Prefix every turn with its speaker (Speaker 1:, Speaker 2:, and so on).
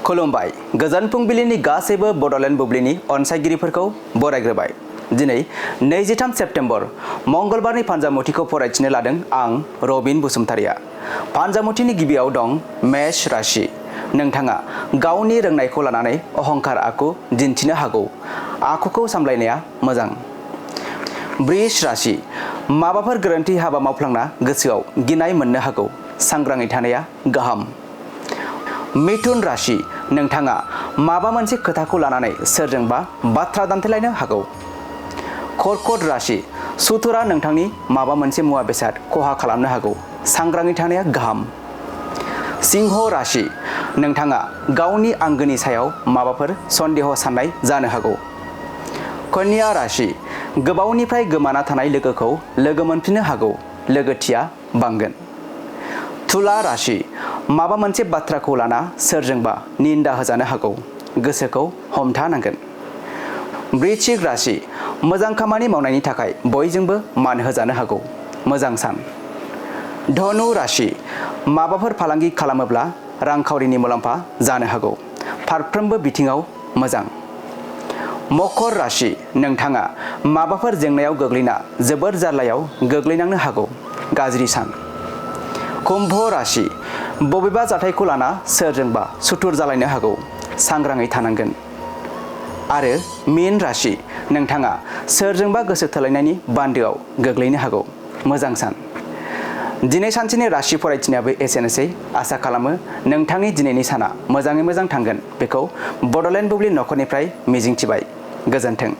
Speaker 1: खुलुमबाय गोजोन फुंबिलिनि गासैबो बड'लेण्ड बुब्लिनि अनसायगिरिफोरखौ बरायग्रोबाय। दिनै 23 सेप्तेम्बर मंगलबारनि फान्जामुथिखौ फरायथिनो लादों आं रबिन बसुमतारिया। फान्जामुथिनि गिबियाव दं मेष राशि। नोंथाङा गावनि रोंनायखौ लानानै अहंकार आखु दिन्थिनो हागौ। आखुखौ सामलायनाया मोजां। वृष राशि। माबाफोर गोरोन्थि हाबा मावफ्लांना गोसोआव गिनाय मोननो हागौ। सांग्राङै थानाया गाहाम। मिथुन राशि। नोंथाङा माबा मोनसे खोथाखौ लानानै सोरजोंबा बाथ्रा दान्थेलायनो हागौ। कर्कट राशि। सुथुरा नोंथांनि माबा मोनसे मुवा बेसाद खहा खालामनो हागौ। सांग्राङै थानाया गाहाम। सिंह राशि। नोंथाङा गावनि आंगोनि सायाव माबाफोर सन्देह साननाय जानो हागौ। कन्या राशि। गोबावनिफ्राय गोमाना थानाय लोगोखौ लोगो मोनफिननो हागौ। लोगोथिया बांगोन। तुला राशि। माबा मोनसे बाथ्राखौ लाना सोरजोंबा निन्दा होजानो हागौ। गोसोखौ हमथानांगोन। वृश्चिक राशि। मोजां खामानि मावनायनि थाखाय बयजोंबो मान होजानो हागौ। मोजां सान। धनु राशि। माबाफोर फालांगि खालामोब्ला रांखावरिनि मुलाम्फा जानो हागौ। फारफ्रोमबो बिथिङाव मोजां। मकर राशि। नोंथाङा माबाफोर जेंनायाव गोग्लैना जोबोर जार्लायाव गोग्लैनांनो हागौ। गाज्रि सान। कुम्भ राशि। बबेबा जाथायखौ लाना सोरजोंबा सुथुर जालायनो हागौ। सांग्राङै थानांगोन। आरो मीन राशि। नोंथाङा सोरजोंबा गोसो थोलायनायनि बान्दोआव गोग्लैनो हागौ। मोजां सान। दिनै सानसेनि राशि फरायथिनायाबो एसेनोसै। आसा खालामो नोंथांनि दिनैनि साना मोजाङै मोजां थांगोन बेखौ बड'लेण्ड बुब्लि नखरनिफ्राय मिजिंथिबाय। गोजोन्थों।